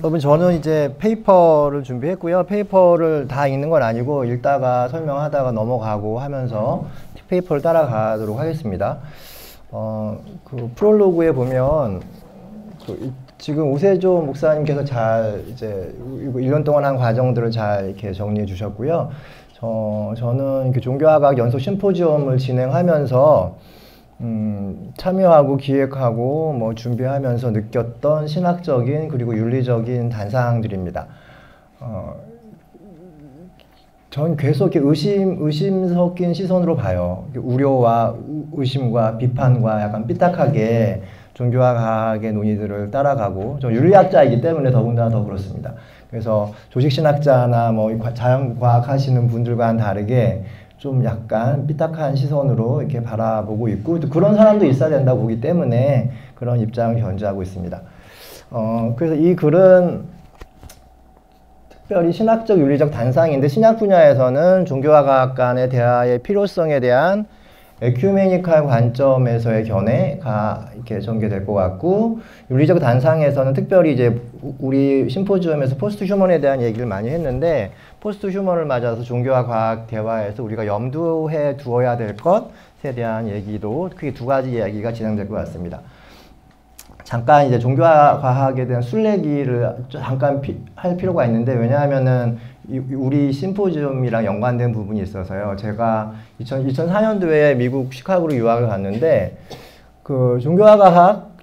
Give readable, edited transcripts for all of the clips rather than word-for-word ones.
여러분 저는 이제 페이퍼를 준비했고요. 페이퍼를 다 읽는 건 아니고 읽다가 설명하다가 넘어가고 하면서 페이퍼를 따라가도록 하겠습니다. 그 프롤로그에 보면 지금 우세조 목사님께서 잘 이제 1년 동안 한 과정들을 잘 이렇게 정리해 주셨고요. 저는 종교학학 연속 심포지엄을 진행하면서 참여하고 기획하고 뭐 준비하면서 느꼈던 신학적인 그리고 윤리적인 단상들입니다. 전 계속 이렇게 의심 섞인 시선으로 봐요. 우려와 의심과 비판과 약간 삐딱하게 종교학의 논의들을 따라가고, 저 윤리학자이기 때문에 더군다나 더 그렇습니다. 그래서 조직신학자나 뭐 자연과학 하시는 분들과는 다르게 좀 약간 삐딱한 시선으로 이렇게 바라보고 있고, 또 그런 사람도 있어야 된다고 보기 때문에 그런 입장을 견지하고 있습니다. 그래서 이 글은 특별히 신학적 윤리적 단상인데, 신약 분야에서는 종교학학 간의 대화의 필요성에 대한 에큐메니칼 관점에서의 견해가 이렇게 전개될 것 같고, 윤리적 단상에서는 특별히 이제 우리 심포지엄에서 포스트 휴먼에 대한 얘기를 많이 했는데, 포스트 휴먼을 맞아서 종교와 과학 대화에서 우리가 염두해 두어야 될 것에 대한 얘기도 크게 두 가지 이야기가 진행될 것 같습니다. 잠깐 이제 종교와 과학에 대한 순례기를 잠깐 할 필요가 있는데, 왜냐하면은 우리 심포지엄이랑 연관된 부분이 있어서요. 제가 2004년도에 미국 시카고로 유학을 갔는데, 그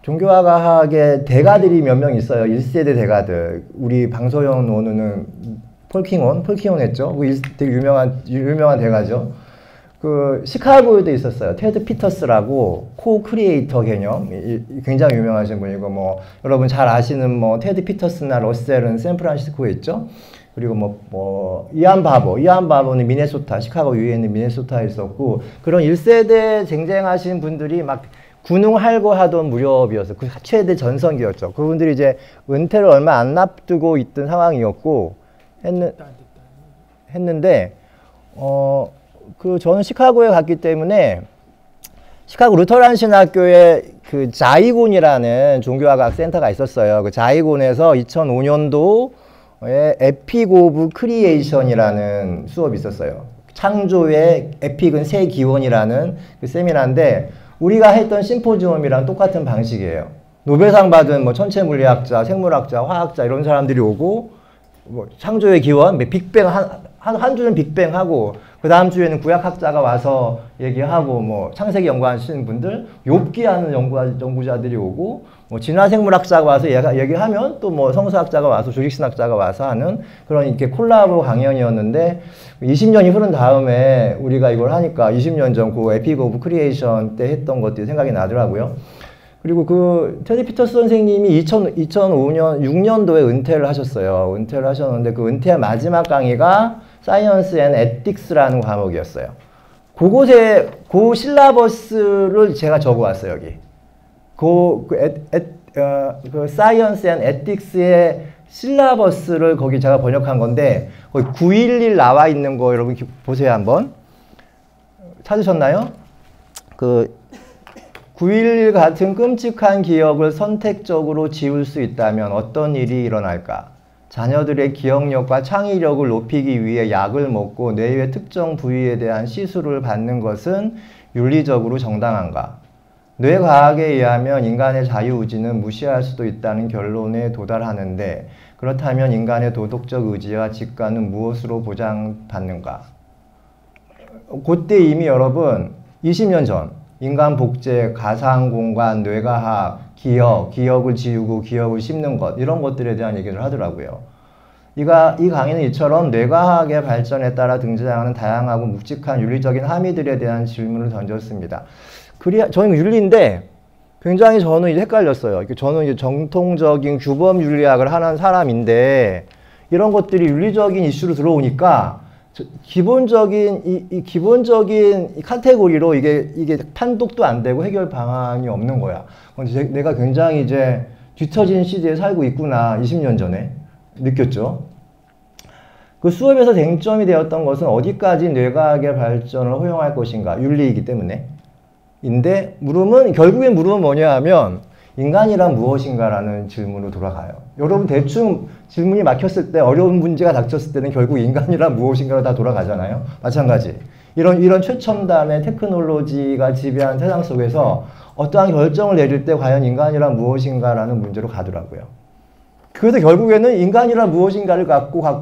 종교학의 대가들이 몇 명 있어요. 1세대 대가들. 우리 방소연 노누는 폴킹온 했죠. 되게 유명한 대가죠. 그 시카고에도 있었어요. 테드 피터스라고 코크리에이터 개념, 굉장히 유명하신 분이고, 뭐 여러분 잘 아시는 뭐 테드 피터스나 러셀은 샌프란시스코에 있죠. 그리고 이안 바버는 미네소타, 시카고 위에 있는 미네소타에 있었고, 그런 1세대 쟁쟁하신 분들이 막 군웅할고하던 무렵이었어요. 그 최대 전성기였죠. 그분들이 이제 은퇴를 얼마 안 앞두고 있던 상황이었고, 했는데, 저는 시카고에 갔기 때문에, 시카고 루터란 신학교에 그 자이곤이라는 종교학학 센터가 있었어요. 그 자이곤에서 2005년도에 에픽 오브 크리에이션이라는 수업이 있었어요. 창조의 에픽은 새 기원이라는 그 세미나인데, 우리가 했던 심포지엄이랑 똑같은 방식이에요. 노벨상 받은 뭐 천체물리학자, 생물학자, 화학자 이런 사람들이 오고, 뭐 창조의 기원, 빅뱅 한 주는 빅뱅 하고, 그 다음 주에는 구약학자가 와서 얘기하고, 뭐 창세기 연구하시는 분들, 욥기 하는 연구자들이 오고, 뭐 진화생물학자가 와서 얘기하면 또 뭐 성서학자가 와서 조직신학자가 와서 하는 그런 이렇게 콜라보 강연이었는데, 20년이 흐른 다음에 우리가 이걸 하니까 20년 전 그 에픽 오브 크리에이션 때 했던 것들이 생각이 나더라고요. 그리고 그 테디 피터스 선생님이 2005년, 6년도에 은퇴를 하셨어요. 은퇴를 하셨는데, 그 은퇴의 마지막 강의가 사이언스 앤 에틱스라는 과목이었어요. 그곳에 그 실라버스를 제가 적어왔어요, 여기. 그 사이언스 앤 에틱스의 실라버스를 거기 제가 번역한 건데, 거기 911 나와 있는 거 여러분 보세요, 한번. 찾으셨나요? 그 9.11 같은 끔찍한 기억을 선택적으로 지울 수 있다면 어떤 일이 일어날까? 자녀들의 기억력과 창의력을 높이기 위해 약을 먹고 뇌의 특정 부위에 대한 시술을 받는 것은 윤리적으로 정당한가? 뇌과학에 의하면 인간의 자유의지는 무시할 수도 있다는 결론에 도달하는데, 그렇다면 인간의 도덕적 의지와 직관은 무엇으로 보장받는가? 그때 이미 여러분 20년 전 인간 복제, 가상공간, 뇌과학, 기억을 지우고 기억을 심는 것, 이런 것들에 대한 얘기를 하더라고요. 이 강의는 이처럼 뇌과학의 발전에 따라 등장하는 다양하고 묵직한 윤리적인 함의들에 대한 질문을 던졌습니다. 저는 윤리인데 굉장히 저는 이제 헷갈렸어요. 저는 이제 정통적인 규범 윤리학을 하는 사람인데, 이런 것들이 윤리적인 이슈로 들어오니까 기본적인 카테고리로 이게 판독도 안 되고 해결 방안이 없는 거야. 내가 굉장히 이제 뒤처진 시대에 살고 있구나, 20년 전에 느꼈죠. 그 수업에서 쟁점이 되었던 것은 어디까지 뇌과학의 발전을 허용할 것인가, 윤리이기 때문에. 결국엔 물음은 뭐냐 하면, 인간이란 무엇인가라는 질문으로 돌아가요. 여러분 대충 질문이 막혔을 때 어려운 문제가 닥쳤을 때는 결국 인간이란 무엇인가로 다 돌아가잖아요. 마찬가지. 이런 최첨단의 테크놀로지가 지배한 세상 속에서 어떠한 결정을 내릴 때 과연 인간이란 무엇인가라는 문제로 가더라고요. 그래서 결국에는 인간이란 무엇인가를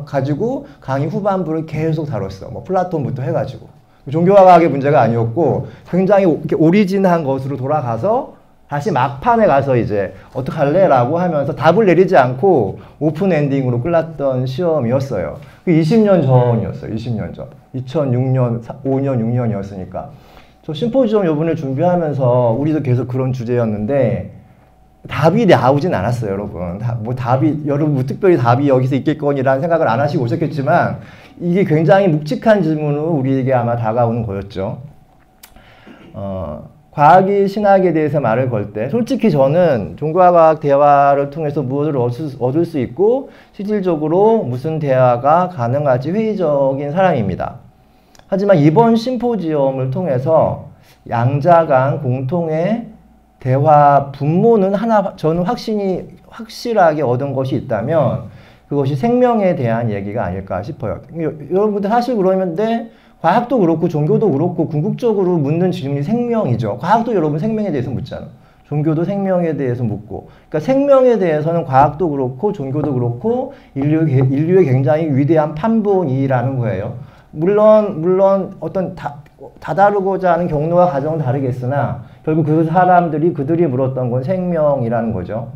가지고 강의 후반부를 계속 다뤘어. 뭐 플라톤부터 해가지고. 종교과학의 문제가 아니었고 굉장히 오리진한 것으로 돌아가서 다시 막판에 가서 이제 어떡할래? 라고 하면서 답을 내리지 않고 오픈 엔딩으로 끝났던 시험이었어요. 20년 전이었어요. 20년 전. 2006년, 5년, 6년이었으니까. 저 심포지엄 요번에 준비하면서 우리도 계속 그런 주제였는데 답이 나오진 않았어요, 여러분. 여러분 특별히 답이 여기서 있겠거니라는 생각을 안 하시고 오셨겠지만 이게 굉장히 묵직한 질문으로 우리에게 아마 다가오는 거였죠. 과학이 신학에 대해서 말을 걸 때 솔직히 저는 종교와 과학 대화를 통해서 무엇을 얻을 수 있고 실질적으로 무슨 대화가 가능할지 회의적인 사람입니다. 하지만 이번 심포지엄을 통해서 양자 간 공통의 대화 분모는 하나 저는 확실하게 얻은 것이 있다면 그것이 생명에 대한 얘기가 아닐까 싶어요. 여러분들 사실 그러는데 과학도 그렇고 종교도 그렇고 궁극적으로 묻는 질문이 생명이죠. 과학도 여러분 생명에 대해서 묻잖아. 종교도 생명에 대해서 묻고. 그러니까 생명에 대해서는 과학도 그렇고 종교도 그렇고 인류의 굉장히 위대한 판본이라는 거예요. 물론 어떤 다다르고자 하는 경로와 과정은 다르겠으나 결국 그들이 물었던 건 생명이라는 거죠.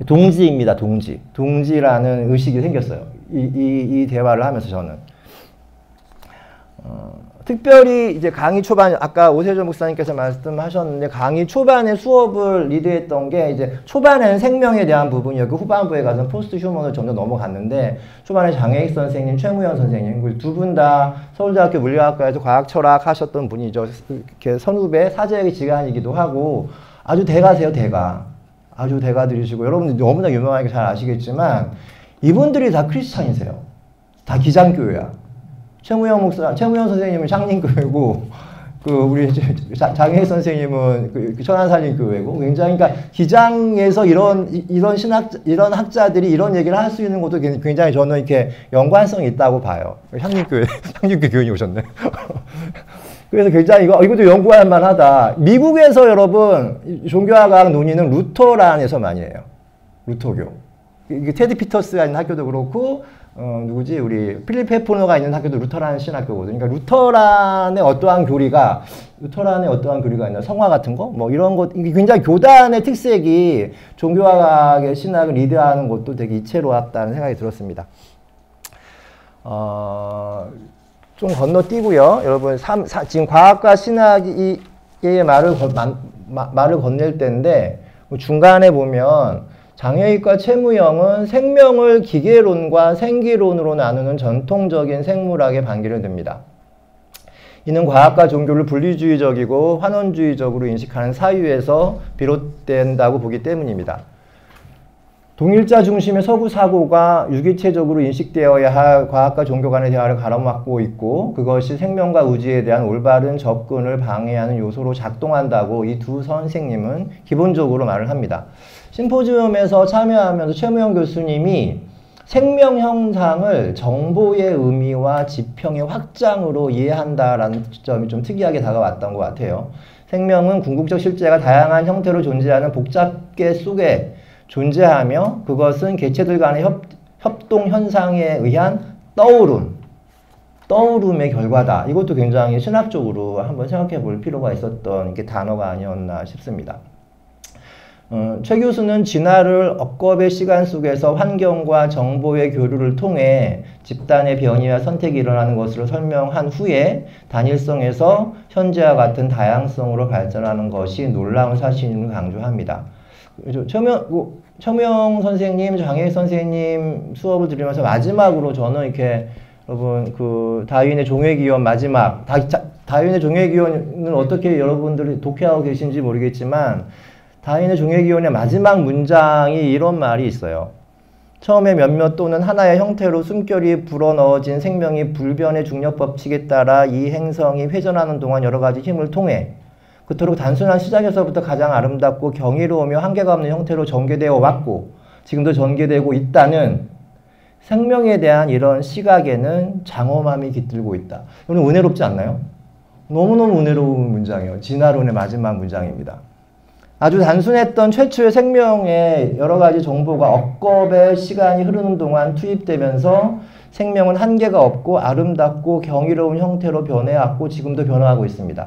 동지입니다. 동지라는 의식이 생겼어요. 이 대화를 하면서 저는. 특별히 이제 강의 초반, 아까 오세조 목사님께서 말씀하셨는데 강의 초반에 수업을 리드했던 게 이제 초반에는 생명에 대한 부분이었고 후반부에 가서 포스트 휴먼을 점점 넘어갔는데 초반에 장혜익 선생님, 최무현 선생님 두 분 다 서울대학교 물리학과에서 과학철학 하셨던 분이죠. 이렇게 선후배 사제의 지간이기도 하고 아주 대가세요, 대가. 아주 대가들이시고 여러분들 너무나 유명하게 잘 아시겠지만 이분들이 다 크리스찬이세요. 다 기장교회야. 최무현 선생님은 창림교회고, 우리 장혜희 선생님은 천안살림교회고, 굉장히, 그러니까, 기장에서 이런 학자들이 이런 얘기를 할 수 있는 것도 굉장히 저는 이렇게 연관성이 있다고 봐요. 창림교회 교인이 오셨네. 그래서 굉장히 이것도 연구할 만하다. 미국에서 여러분, 종교와 과학 논의는 루터란에서 많이 해요. 루터교. 이게 테드 피터스가 있는 학교도 그렇고, 누구지? 우리 필립 헤포너가 있는 학교도 루터란 신학교거든요. 그러니까 루터란의 어떠한 교리가 있나? 성화 같은 거? 뭐 이런 것, 굉장히 교단의 특색이 종교와 과학의 신학을 리드하는 것도 되게 이채로웠다는 생각이 들었습니다. 좀 건너뛰고요. 여러분, 지금 과학과 신학의 말을 건넬 때인데, 중간에 보면, 장혜익과 최무영은 생명을 기계론과 생기론으로 나누는 전통적인 생물학의 반기를 듭니다. 이는 과학과 종교를 분리주의적이고 환원주의적으로 인식하는 사유에서 비롯된다고 보기 때문입니다. 동일자 중심의 서구 사고가 유기체적으로 인식되어야 할 과학과 종교 간의 대화를 가로막고 있고 그것이 생명과 우주에 대한 올바른 접근을 방해하는 요소로 작동한다고 이 두 선생님은 기본적으로 말을 합니다. 심포지엄에서 참여하면서 최무영 교수님이 생명 형상을 정보의 의미와 지평의 확장으로 이해한다라는 점이 좀 특이하게 다가왔던 것 같아요. 생명은 궁극적 실제가 다양한 형태로 존재하는 복잡계 속에 존재하며 그것은 개체들 간의 협동 현상에 의한 떠오름의 결과다. 이것도 굉장히 신학적으로 한번 생각해 볼 필요가 있었던 게 단어가 아니었나 싶습니다. 최 교수는 진화를 억겁의 시간 속에서 환경과 정보의 교류를 통해 집단의 변이와 선택이 일어나는 것으로 설명한 후에 단일성에서 현재와 같은 다양성으로 발전하는 것이 놀라운 사실임을 강조합니다. 최무영 선생님, 장혜익 선생님 수업을 들으면서 마지막으로 저는 이렇게 여러분 다윈의 종회기원 마지막 다윈의 종회기원은 어떻게 여러분들이 독해하고 계신지 모르겠지만 다윈의 종회기원의 마지막 문장이 이런 말이 있어요. 처음에 몇몇 또는 하나의 형태로 숨결이 불어넣어진 생명이 불변의 중력 법칙에 따라 이 행성이 회전하는 동안 여러 가지 힘을 통해 그토록 단순한 시작에서부터 가장 아름답고 경이로우며 한계가 없는 형태로 전개되어 왔고 지금도 전개되고 있다는 생명에 대한 이런 시각에는 장엄함이 깃들고 있다. 이건 은혜롭지 않나요? 너무너무 은혜로운 문장이에요. 진화론의 마지막 문장입니다. 아주 단순했던 최초의 생명에 여러 가지 정보가 억겁의 시간이 흐르는 동안 투입되면서 생명은 한계가 없고 아름답고 경이로운 형태로 변해왔고 지금도 변화하고 있습니다.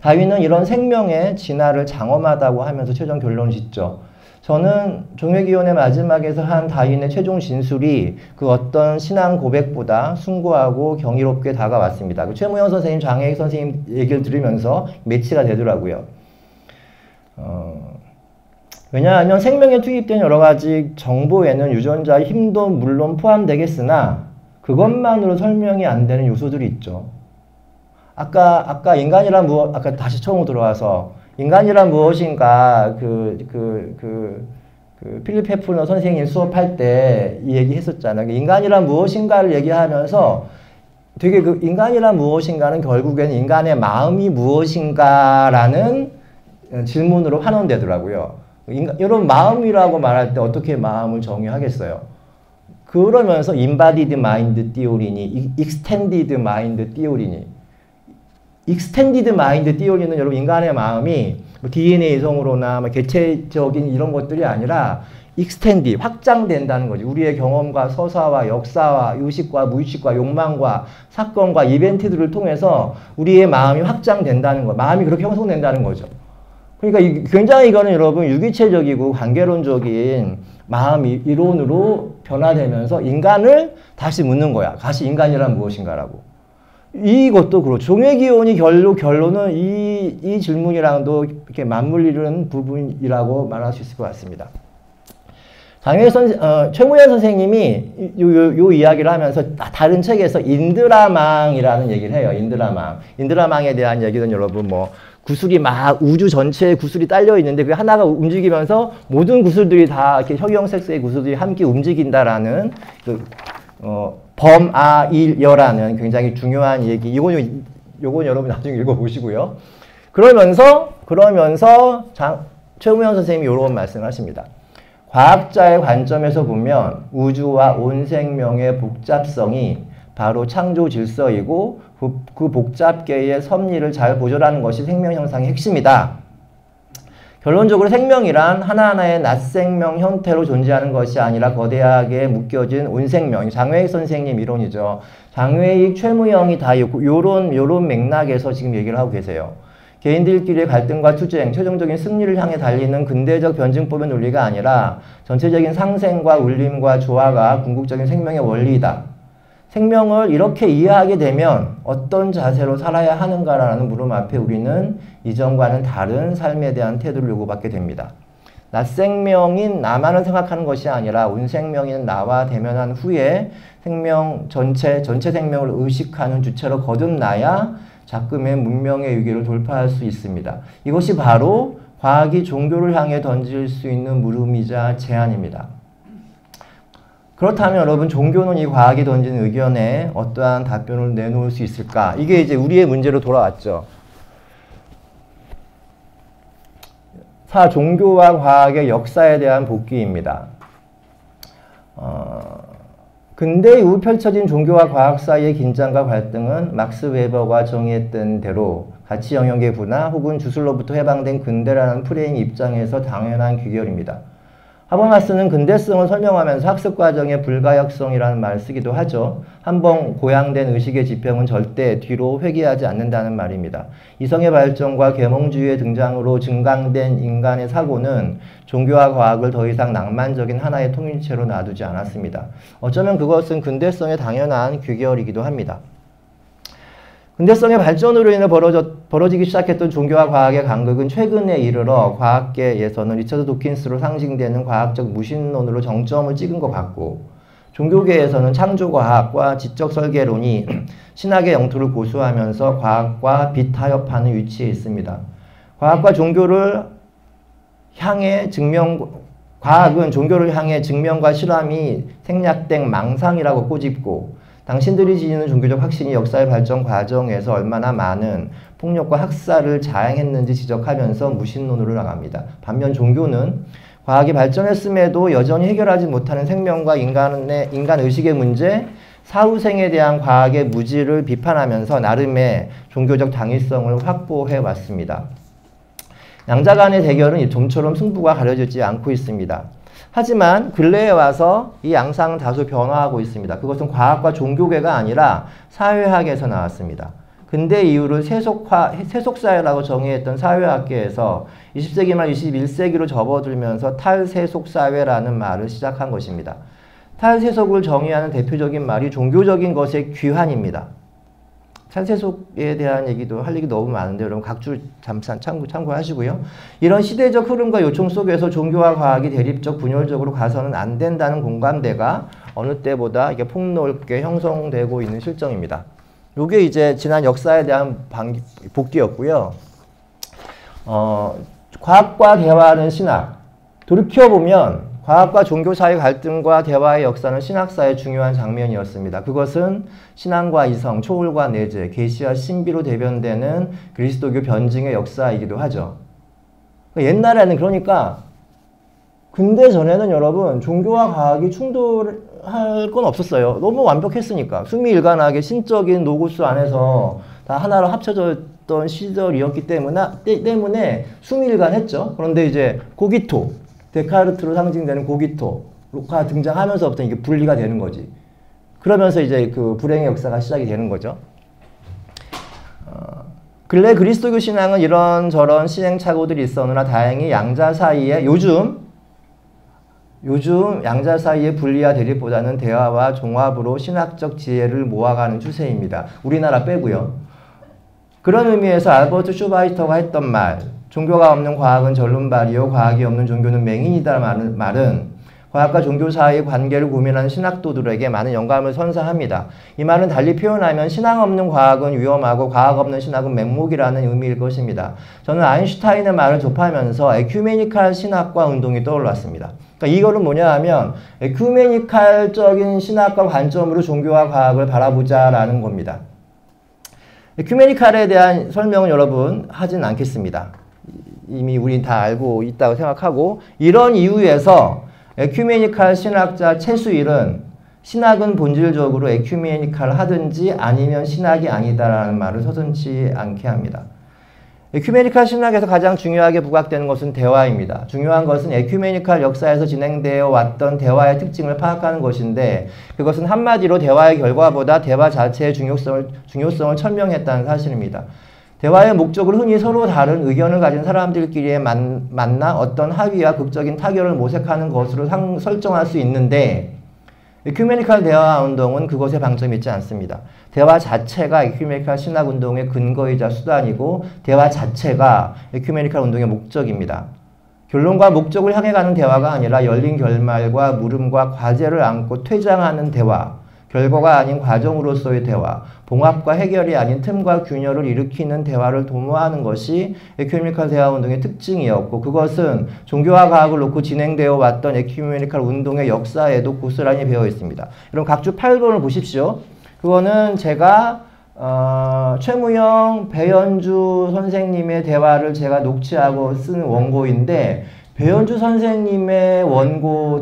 다윈은 이런 생명의 진화를 장엄하다고 하면서 최종 결론을 짓죠. 저는 종회기원의 마지막에서 한 다윈의 최종 진술이 그 어떤 신앙 고백보다 숭고하고 경이롭게 다가왔습니다. 그 최무영 선생님, 장혜익 선생님 얘기를 들으면서 매치가 되더라고요. 왜냐하면 생명에 투입된 여러 가지 정보에는 유전자의 힘도 물론 포함되겠으나 그것만으로 설명이 안 되는 요소들이 있죠. 아까 인간이란 무엇, 아까 다시 처음으로 들어와서 인간이란 무엇인가 필립 헤프너 선생님 수업할 때 이 얘기 했었잖아요. 인간이란 무엇인가를 얘기하면서 되게 그 인간이란 무엇인가는 결국에는 인간의 마음이 무엇인가라는 질문으로 환원되더라고요. 여러분 마음이라고 말할 때 어떻게 마음을 정의하겠어요? 그러면서 Embodied Mind Theory니 Extended Mind Theory니 Extended Mind Theory는 여러분 인간의 마음이 뭐 DNA성으로나 뭐 개체적인 이런 것들이 아니라 Extend, 확장된다는 거지. 우리의 경험과 서사와 역사와 의식과 무의식과 욕망과 사건과 이벤트들을 통해서 우리의 마음이 확장된다는 거. 마음이 그렇게 형성된다는 거죠. 그러니까 굉장히 이거는 여러분 유기체적이고 관계론적인 마음 이론으로 변화되면서 인간을 다시 묻는 거야. 다시 인간이란 무엇인가라고. 이것도 그렇죠. 종회기원이 결론은 이 질문이랑도 이렇게 맞물리는 부분이라고 말할 수 있을 것 같습니다. 최무현 선생님이 요 이야기를 하면서 다른 책에서 인드라망이라는 얘기를 해요. 인드라망. 인드라망에 대한 얘기는 여러분 뭐 구슬이 막 우주 전체에 구슬이 딸려 있는데 그 하나가 움직이면서 모든 구슬들이 다 이렇게 혁영색소의 구슬들이 함께 움직인다라는 범아일여라는 굉장히 중요한 얘기. 요건 여러분 나중에 읽어보시고요. 그러면서 최무현 선생님이 이런 말씀을 하십니다. 과학자의 관점에서 보면 우주와 온 생명의 복잡성이 바로 창조 질서이고 그 복잡계의 섭리를 잘 보존하는 것이 생명 형상의 핵심이다. 결론적으로 생명이란 하나하나의 낯생명 형태로 존재하는 것이 아니라 거대하게 묶여진 온생명. 장외익 선생님 이론이죠. 장외익, 최무영이 다 요런 맥락에서 지금 얘기를 하고 계세요. 개인들끼리의 갈등과 투쟁, 최종적인 승리를 향해 달리는 근대적 변증법의 논리가 아니라 전체적인 상생과 울림과 조화가 궁극적인 생명의 원리이다. 생명을 이렇게 이해하게 되면 어떤 자세로 살아야 하는가라는 물음 앞에 우리는 이전과는 다른 삶에 대한 태도를 요구받게 됩니다. 낯생명인 나만을 생각하는 것이 아니라 온 생명인 나와 대면한 후에 생명 전체 생명을 의식하는 주체로 거듭나야 작금의 문명의 위기를 돌파할 수 있습니다. 이것이 바로 과학이 종교를 향해 던질 수 있는 물음이자 제안입니다. 그렇다면 여러분 종교는 이 과학이 던진 의견에 어떠한 답변을 내놓을 수 있을까? 이게 이제 우리의 문제로 돌아왔죠. 종교와 과학의 역사에 대한 복귀입니다. 근대 이후 펼쳐진 종교와 과학 사이의 긴장과 갈등은 막스 웨버가 정의했던 대로 가치 영역의 분화 혹은 주술로부터 해방된 근대라는 프레임 입장에서 당연한 귀결입니다. 하버마스는 근대성을 설명하면서 학습 과정의 불가역성이라는 말을 쓰기도 하죠. 한번 고양된 의식의 지평은 절대 뒤로 회귀하지 않는다는 말입니다. 이성의 발전과 계몽주의의 등장으로 증강된 인간의 사고는 종교와 과학을 더 이상 낭만적인 하나의 통일체로 놔두지 않았습니다. 어쩌면 그것은 근대성의 당연한 귀결이기도 합니다. 근대성의 발전으로 인해 벌어지기 시작했던 종교와 과학의 간극은 최근에 이르러 과학계에서는 리처드 도킨스로 상징되는 과학적 무신론으로 정점을 찍은 것 같고, 종교계에서는 창조과학과 지적설계론이 신학의 영토를 고수하면서 과학과 비타협하는 위치에 있습니다. 과학은 종교를 향해 증명과 실험이 생략된 망상이라고 꼬집고, 당신들이 지니는 종교적 확신이 역사의 발전 과정에서 얼마나 많은 폭력과 학살을 자행했는지 지적하면서 무신론으로 나갑니다. 반면 종교는 과학이 발전했음에도 여전히 해결하지 못하는 생명과 인간 의식의 문제, 사후생에 대한 과학의 무지를 비판하면서 나름의 종교적 당위성을 확보해 왔습니다. 양자 간의 대결은 좀처럼 승부가 가려지지 않고 있습니다. 하지만 근래에 와서 이 양상은 다소 변화하고 있습니다. 그것은 과학과 종교계가 아니라 사회학에서 나왔습니다. 근대 이후를 세속사회라고 정의했던 사회학계에서 20세기 말 21세기로 접어들면서 탈세속사회라는 말을 시작한 것입니다. 탈세속을 정의하는 대표적인 말이 종교적인 것의 귀환입니다. 탈세속에 대한 얘기도 할 얘기 너무 많은데 여러분 각주 잠깐 참고하시고요. 이런 시대적 흐름과 요청 속에서 종교와 과학이 대립적 분열적으로 가서는 안 된다는 공감대가 어느 때보다 이게 폭넓게 형성되고 있는 실정입니다. 요게 이제 지난 역사에 대한 복귀였고요. 과학과 대화하는 신학. 돌이켜보면 과학과 종교 사이의 갈등과 대화의 역사는 신학사의 중요한 장면이었습니다. 그것은 신앙과 이성, 초월과 내재, 계시와 신비로 대변되는 그리스도교 변증의 역사이기도 하죠. 옛날에는 그러니까 근대 전에는 여러분 종교와 과학이 충돌할 건 없었어요. 너무 완벽했으니까. 수미일관하게 신적인 노고스 안에서 다 하나로 합쳐졌던 시절이었기 때문에 수미일관했죠. 그런데 이제 고기토, 데카르트로 상징되는 고기토가 등장하면서부터 이게 분리가 되는 거지. 그러면서 이제 그 불행의 역사가 시작이 되는 거죠. 근래 그리스도교 신앙은 이런저런 시행착오들이 있었으나 다행히 양자 사이에 요즘 양자 사이의 분리와 대립보다는 대화와 종합으로 신학적 지혜를 모아가는 추세입니다. 우리나라 빼고요. 그런 의미에서 알버트 슈바이터가 했던 말, 종교가 없는 과학은 절름발이요 과학이 없는 종교는 맹인이다라는 말은 과학과 종교 사이의 관계를 고민하는 신학도들에게 많은 영감을 선사합니다. 이 말은 달리 표현하면 신앙 없는 과학은 위험하고 과학 없는 신학은 맹목이라는 의미일 것입니다. 저는 아인슈타인의 말을 접하면서 에큐메니칼 신학과 운동이 떠올랐습니다. 그러니까 이거는 뭐냐 하면 에큐메니칼적인 신학과 관점으로 종교와 과학을 바라보자라는 겁니다. 에큐메니칼에 대한 설명은 여러분 하진 않겠습니다. 이미 우린 다 알고 있다고 생각하고 이런 이유에서 에큐메니칼 신학자 최수일은 신학은 본질적으로 에큐메니칼 하든지 아니면 신학이 아니다라는 말을 서슴지 않게 합니다. 에큐메니칼 신학에서 가장 중요하게 부각되는 것은 대화입니다. 중요한 것은 에큐메니칼 역사에서 진행되어 왔던 대화의 특징을 파악하는 것인데 그것은 한마디로 대화의 결과보다 대화 자체의 중요성을 천명했다는 사실입니다. 대화의 목적을 흔히 서로 다른 의견을 가진 사람들끼리 만나 어떤 합의와 극적인 타결을 모색하는 것으로 설정할 수 있는데 에큐메니칼 대화 운동은 그것에 방점이 있지 않습니다. 대화 자체가 에큐메니칼 신학 운동의 근거이자 수단이고 대화 자체가 에큐메니칼 운동의 목적입니다. 결론과 목적을 향해 가는 대화가 아니라 열린 결말과 물음과 과제를 안고 퇴장하는 대화, 결과가 아닌 과정으로서의 대화, 봉합과 해결이 아닌 틈과 균열을 일으키는 대화를 도모하는 것이 에큐메니칼 대화 운동의 특징이었고 그것은 종교와 과학을 놓고 진행되어 왔던 에큐메니칼 운동의 역사에도 고스란히 배어 있습니다. 여러분 각주 8번을 보십시오. 그거는 제가 최무영, 배현주 선생님의 대화를 제가 녹취하고 쓴 원고인데 배현주 선생님의 원고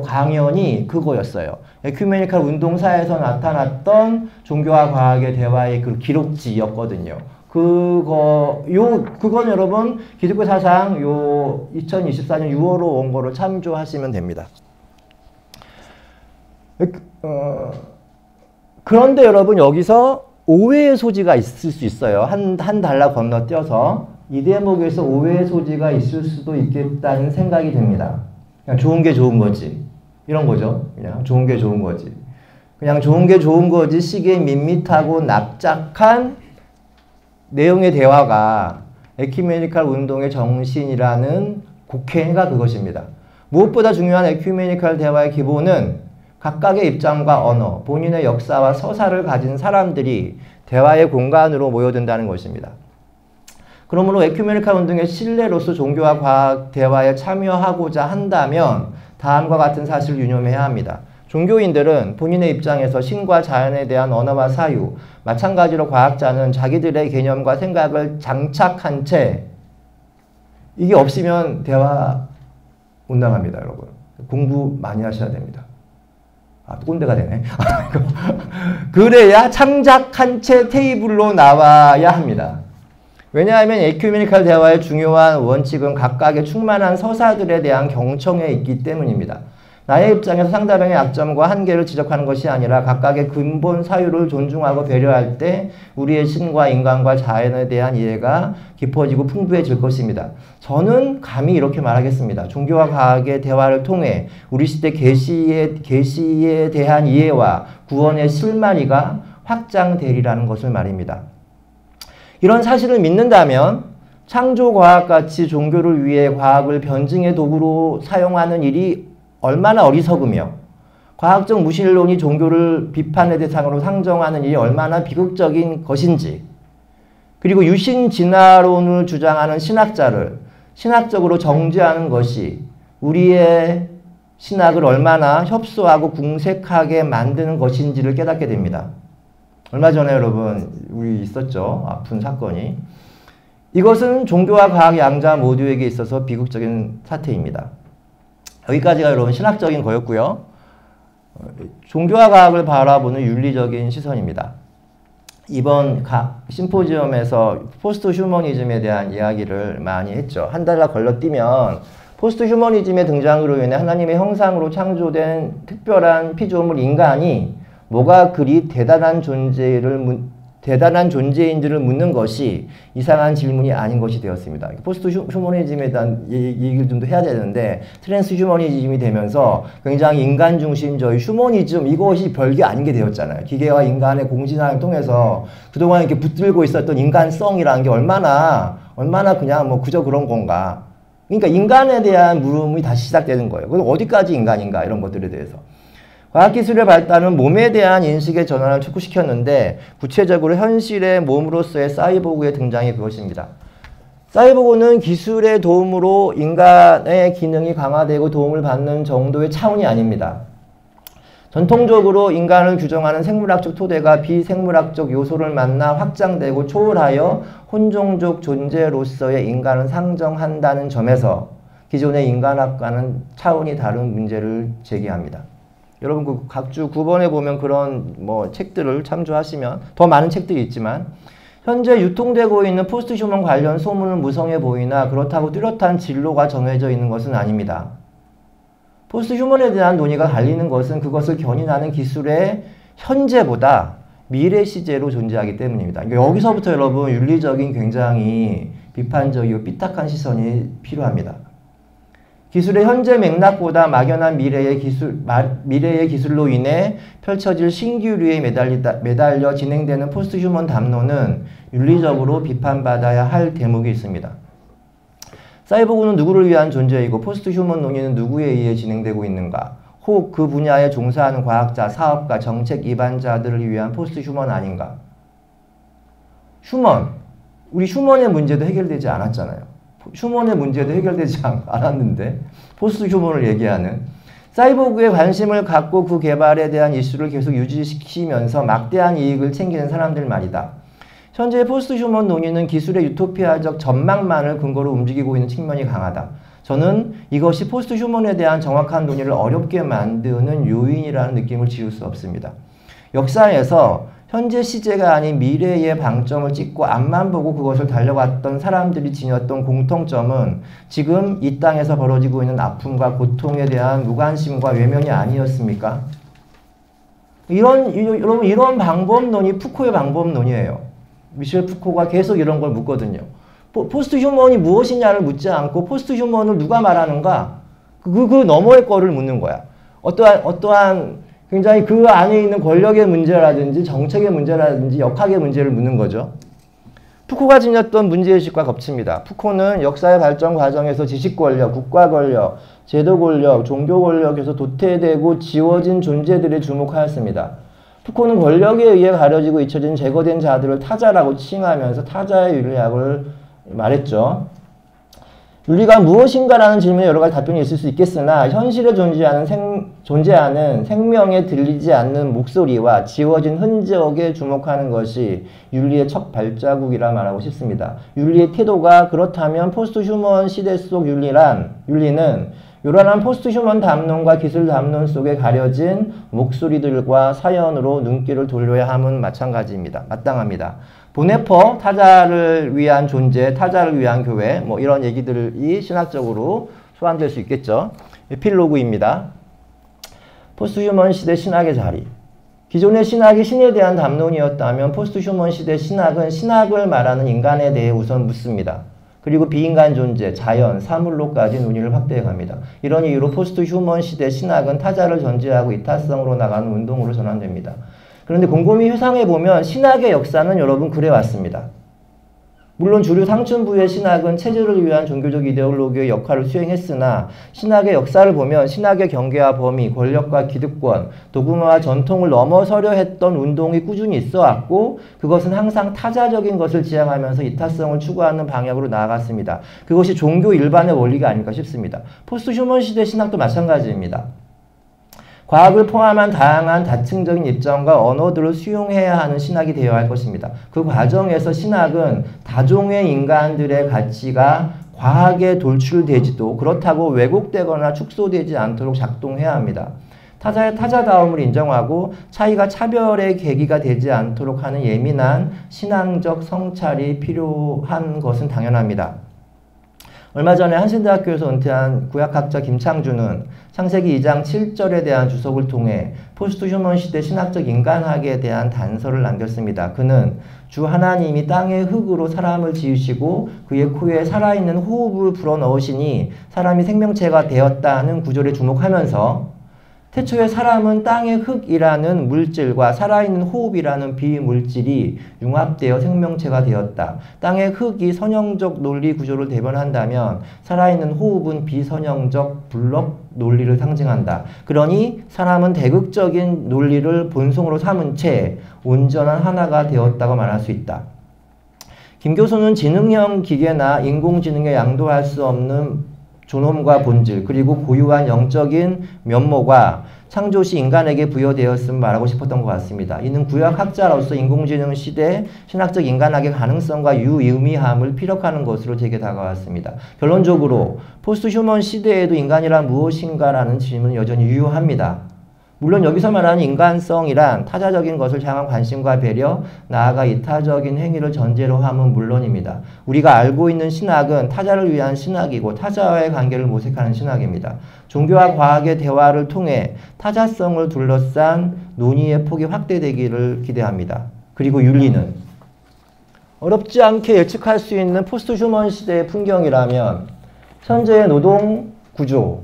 강연이 그거였어요. 에큐메니칼 운동사에서 나타났던 종교와 과학의 대화의 그 기록지였거든요. 그건 여러분 기독교 사상 2024년 6월호 원고를 참조하시면 됩니다. 그런데 여러분 여기서 오해의 소지가 있을 수 있어요. 한 달러 건너뛰어서 이 대목에서 오해의 소지가 있을 수도 있겠다는 생각이 듭니다. 그냥 좋은 게 좋은 거지. 이런 거죠. 그냥 좋은 게 좋은 거지. 그냥 좋은 게 좋은 거지 시기에 밋밋하고 납작한 내용의 대화가 에큐메니칼 운동의 정신이라는 곡해가 그것입니다. 무엇보다 중요한 에큐메니칼 대화의 기본은 각각의 입장과 언어, 본인의 역사와 서사를 가진 사람들이 대화의 공간으로 모여든다는 것입니다. 그러므로 에큐메니칼 운동의 신뢰로서 종교와 과학 대화에 참여하고자 한다면 다음과 같은 사실을 유념해야 합니다. 종교인들은 본인의 입장에서 신과 자연에 대한 언어와 사유, 마찬가지로 과학자는 자기들의 개념과 생각을 장착한 채 이게 없으면 대화 못 나갑니다, 여러분. 공부 많이 하셔야 됩니다. 아, 또 꼰대가 되네. 그래야 창작한 채 테이블로 나와야 합니다. 왜냐하면 에큐메니컬 대화의 중요한 원칙은 각각의 충만한 서사들에 대한 경청에 있기 때문입니다. 나의 입장에서 상대방의 약점과 한계를 지적하는 것이 아니라 각각의 근본 사유를 존중하고 배려할 때 우리의 신과 인간과 자연에 대한 이해가 깊어지고 풍부해질 것입니다. 저는 감히 이렇게 말하겠습니다. 종교와 과학의 대화를 통해 우리 시대 계시에 대한 이해와 구원의 실마리가 확장되리라는 것을 말입니다. 이런 사실을 믿는다면 창조과학같이 종교를 위해 과학을 변증의 도구로 사용하는 일이 얼마나 어리석으며 과학적 무신론이 종교를 비판의 대상으로 상정하는 일이 얼마나 비극적인 것인지, 그리고 유신 진화론을 주장하는 신학자를 신학적으로 정죄하는 것이 우리의 신학을 얼마나 협소하고 궁색하게 만드는 것인지를 깨닫게 됩니다. 얼마 전에 여러분 우리 있었죠. 아픈 사건이. 이것은 종교와 과학 양자 모두에게 있어서 비극적인 사태입니다. 여기까지가 여러분 신학적인 거였고요. 종교와 과학을 바라보는 윤리적인 시선입니다. 이번 심포지엄에서 포스트 휴머니즘에 대한 이야기를 많이 했죠. 한 달나 걸러뛰면 포스트 휴머니즘의 등장으로 인해 하나님의 형상으로 창조된 특별한 피조물 인간이 뭐가 그리 대단한 존재인지를 묻는 것이 이상한 질문이 아닌 것이 되었습니다. 포스트 휴머니즘에 대한 얘기를 좀 더 해야 되는데 트랜스 휴머니즘이 되면서 굉장히 인간 중심적인 휴머니즘 이것이 별게 아닌 게 되었잖아요. 기계와 인간의 공진화를 통해서 그동안 이렇게 붙들고 있었던 인간성이라는 게 얼마나 그냥 뭐 그저 그런 건가. 그러니까 인간에 대한 물음이 다시 시작되는 거예요. 그럼 어디까지 인간인가 이런 것들에 대해서. 과학기술의 발달은 몸에 대한 인식의 전환을 촉구시켰는데 구체적으로 현실의 몸으로서의 사이보그의 등장이 그것입니다. 사이보그는 기술의 도움으로 인간의 기능이 강화되고 도움을 받는 정도의 차원이 아닙니다. 전통적으로 인간을 규정하는 생물학적 토대가 비생물학적 요소를 만나 확장되고 초월하여 혼종적 존재로서의 인간을 상정한다는 점에서 기존의 인간학과는 차원이 다른 문제를 제기합니다. 여러분 그 각주 9번에 보면 그런 뭐 책들을 참조하시면 더 많은 책들이 있지만 현재 유통되고 있는 포스트 휴먼 관련 소문은 무성해 보이나 그렇다고 뚜렷한 진로가 정해져 있는 것은 아닙니다. 포스트 휴먼에 대한 논의가 갈리는 것은 그것을 견인하는 기술의 현재보다 미래 시제로 존재하기 때문입니다. 그러니까 여기서부터 여러분 윤리적인 굉장히 비판적이고 삐딱한 시선이 필요합니다. 기술의 현재 맥락보다 막연한 미래의 기술로 인해 펼쳐질 신기류에 매달려 진행되는 포스트 휴먼 담론은 윤리적으로 비판받아야 할 대목이 있습니다. 사이보그는 누구를 위한 존재이고 포스트 휴먼 논의는 누구에 의해 진행되고 있는가? 혹 그 분야에 종사하는 과학자, 사업가, 정책 입안자들을 위한 포스트 휴먼 아닌가? 우리 휴먼의 문제도 해결되지 않았잖아요. 휴먼의 문제도 해결되지 않았는데 포스트 휴먼을 얘기하는 사이보그에 관심을 갖고 그 개발에 대한 이슈를 계속 유지시키면서 막대한 이익을 챙기는 사람들 말이다. 현재 포스트 휴먼 논의는 기술의 유토피아적 전망만을 근거로 움직이고 있는 측면이 강하다. 저는 이것이 포스트 휴먼에 대한 정확한 논의를 어렵게 만드는 요인이라는 느낌을 지울 수 없습니다. 역사에서 현재 시제가 아닌 미래의 방점을 찍고 앞만 보고 그것을 달려갔던 사람들이 지녔던 공통점은 지금 이 땅에서 벌어지고 있는 아픔과 고통에 대한 무관심과 외면이 아니었습니까? 여러분 이런 방법론이 푸코의 방법론이에요. 미셸 푸코가 계속 이런 걸 묻거든요. 포스트 휴먼이 무엇이냐를 묻지 않고 포스트 휴먼을 누가 말하는가? 그 너머의 거를 묻는 거야. 어떠한 굉장히 그 안에 있는 권력의 문제라든지 정책의 문제라든지 역학의 문제를 묻는 거죠. 푸코가 지녔던 문제의식과 겹칩니다. 푸코는 역사의 발전 과정에서 지식 권력, 국가 권력, 제도 권력, 종교 권력에서 도태되고 지워진 존재들에 주목하였습니다. 푸코는 권력에 의해 가려지고 잊혀진 제거된 자들을 타자라고 칭하면서 타자의 윤리학을 말했죠. 윤리가 무엇인가라는 질문에 여러 가지 답변이 있을 수 있겠으나 현실에 존재하는 생명에 들리지 않는 목소리와 지워진 흔적에 주목하는 것이 윤리의 첫 발자국이라 말하고 싶습니다. 윤리의 태도가 그렇다면 포스트 휴먼 시대 속 윤리는 요란한 포스트 휴먼 담론과 기술 담론 속에 가려진 목소리들과 사연으로 눈길을 돌려야 함은 마찬가지입니다. 마땅합니다. 보네퍼, 타자를 위한 존재, 타자를 위한 교회, 뭐 이런 얘기들이 신학적으로 소환될 수 있겠죠. 에필로그입니다. 포스트 휴먼 시대 신학의 자리. 기존의 신학이 신에 대한 담론이었다면 포스트 휴먼 시대 신학은 신학을 말하는 인간에 대해 우선 묻습니다. 그리고 비인간 존재, 자연, 사물로까지 논의를 확대해 갑니다. 이런 이유로 포스트 휴먼 시대 신학은 타자를 전제하고 이타성으로 나가는 운동으로 전환됩니다. 그런데 곰곰이 회상해 보면 신학의 역사는 여러분 그래왔습니다. 물론 주류 상층부의 신학은 체제를 위한 종교적 이데올로기의 역할을 수행했으나 신학의 역사를 보면 신학의 경계와 범위, 권력과 기득권, 도구마와 전통을 넘어서려 했던 운동이 꾸준히 있어 왔고 그것은 항상 타자적인 것을 지향하면서 이타성을 추구하는 방향으로 나아갔습니다. 그것이 종교 일반의 원리가 아닐까 싶습니다. 포스트 휴먼 시대 신학도 마찬가지입니다. 과학을 포함한 다양한 다층적인 입장과 언어들을 수용해야 하는 신학이 되어야 할 것입니다. 그 과정에서 신학은 다종의 인간들의 가치가 과학에 돌출되지도 그렇다고 왜곡되거나 축소되지 않도록 작동해야 합니다. 타자의 타자다움을 인정하고 차이가 차별의 계기가 되지 않도록 하는 예민한 신앙적 성찰이 필요한 것은 당연합니다. 얼마 전에 한신대학교에서 은퇴한 구약학자 김창준은 창세기 2장 7절에 대한 주석을 통해 포스트 휴먼 시대 신학적 인간학에 대한 단서를 남겼습니다. 그는 주 하나님이 땅의 흙으로 사람을 지으시고 그의 코에 살아있는 호흡을 불어넣으시니 사람이 생명체가 되었다는 구절에 주목하면서 태초에 사람은 땅의 흙이라는 물질과 살아있는 호흡이라는 비물질이 융합되어 생명체가 되었다. 땅의 흙이 선형적 논리 구조를 대변한다면 살아있는 호흡은 비선형적 블록 논리를 상징한다. 그러니 사람은 대극적인 논리를 본성으로 삼은 채 온전한 하나가 되었다고 말할 수 있다. 김 교수는 지능형 기계나 인공지능에 양도할 수 없는 존엄과 본질 그리고 고유한 영적인 면모가 창조시 인간에게 부여되었음을 말하고 싶었던 것 같습니다. 이는 구약학자로서 인공지능 시대 신학적 인간학의 가능성과 유의미함을 피력하는 것으로 제게 다가왔습니다. 결론적으로 포스트 휴먼 시대에도 인간이란 무엇인가라는 질문은 여전히 유효합니다. 물론 여기서 말하는 인간성이란 타자적인 것을 향한 관심과 배려, 나아가 이타적인 행위를 전제로 함은 물론입니다. 우리가 알고 있는 신학은 타자를 위한 신학이고 타자와의 관계를 모색하는 신학입니다. 종교와 과학의 대화를 통해 타자성을 둘러싼 논의의 폭이 확대되기를 기대합니다. 그리고 윤리는 어렵지 않게 예측할 수 있는 포스트 휴먼 시대의 풍경이라면 현재의 노동 구조,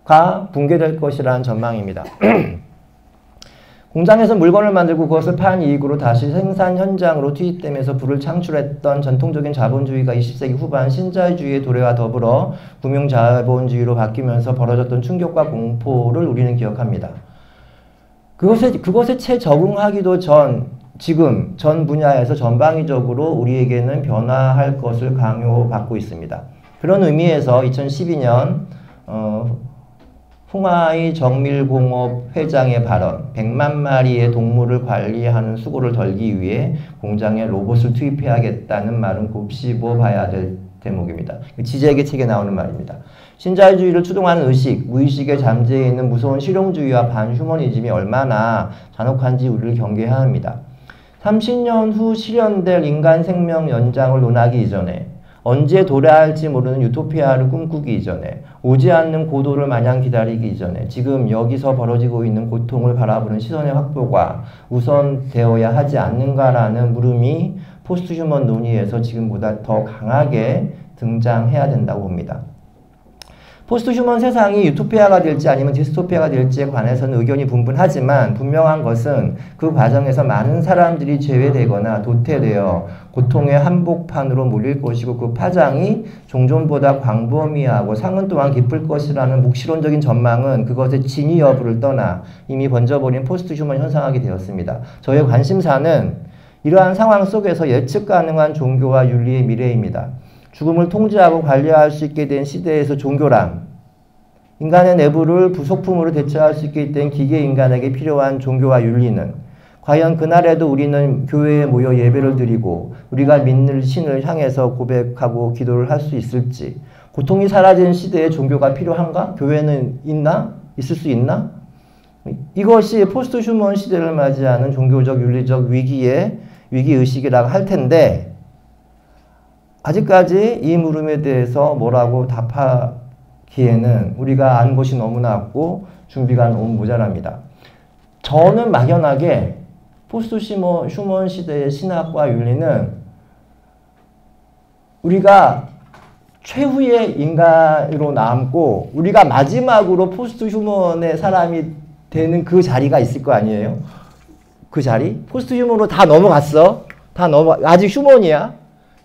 가 붕괴될 것이라는 전망입니다. 공장에서 물건을 만들고 그것을 판 이익으로 다시 생산 현장으로 투입되면서 부를 창출했던 전통적인 자본주의가 20세기 후반 신자유주의의 도래와 더불어 금융자본주의로 바뀌면서 벌어졌던 충격과 공포를 우리는 기억합니다. 그것에 채 적응하기도 지금 전 분야에서 전방위적으로 우리에게는 변화할 것을 강요받고 있습니다. 그런 의미에서 2012년 홍하이 정밀공업 회장의 발언, 100만 마리의 동물을 관리하는 수고를 덜기 위해 공장에 로봇을 투입해야겠다는 말은 곱씹어 봐야 될 대목입니다. 지적의 책에 나오는 말입니다. 신자유주의를 추동하는 의식, 무의식에 잠재해 있는 무서운 실용주의와 반휴머니즘이 얼마나 잔혹한지 우리를 경계해야 합니다. 30년 후 실현될 인간 생명 연장을 논하기 이전에 언제 도래할지 모르는 유토피아를 꿈꾸기 이전에 오지 않는 고도를 마냥 기다리기 이전에 지금 여기서 벌어지고 있는 고통을 바라보는 시선의 확보가 우선되어야 하지 않는가라는 물음이 포스트 휴먼 논의에서 지금보다 더 강하게 등장해야 된다고 봅니다. 포스트 휴먼 세상이 유토피아가 될지 아니면 디스토피아가 될지에 관해서는 의견이 분분하지만 분명한 것은 그 과정에서 많은 사람들이 제외되거나 도태되어 고통의 한복판으로 몰릴 것이고 그 파장이 종전보다 광범위하고 상은 또한 깊을 것이라는 묵시론적인 전망은 그것의 진위 여부를 떠나 이미 번져버린 포스트 휴먼 현상하게 되었습니다. 저의 관심사는 이러한 상황 속에서 예측 가능한 종교와 윤리의 미래입니다. 죽음을 통제하고 관리할 수 있게 된 시대에서 종교란 인간의 내부를 부속품으로 대처할 수 있게 된 기계 인간에게 필요한 종교와 윤리는 과연 그날에도 우리는 교회에 모여 예배를 드리고 우리가 믿는 신을 향해서 고백하고 기도를 할 수 있을지, 고통이 사라진 시대에 종교가 필요한가? 교회는 있나? 있을 수 있나? 이것이 포스트 휴먼 시대를 맞이하는 종교적 윤리적 위기의식이라고 할 텐데, 아직까지 이 물음에 대해서 뭐라고 답하기에는 우리가 아는 것이 너무나 없고 준비가 너무 모자랍니다. 저는 막연하게 포스트 휴먼 시대의 신학과 윤리는 우리가 최후의 인간으로 남고 우리가 마지막으로 포스트 휴먼의 사람이 되는 그 자리가 있을 거 아니에요? 그 자리? 포스트 휴먼으로 다 넘어갔어. 아직 휴먼이야.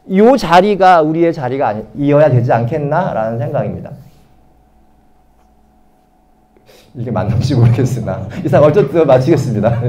이 자리가 우리의 자리가 이어야 되지 않겠나라는 생각입니다. 이게 맞는지 모르겠으나 이상 어쨌든 마치겠습니다.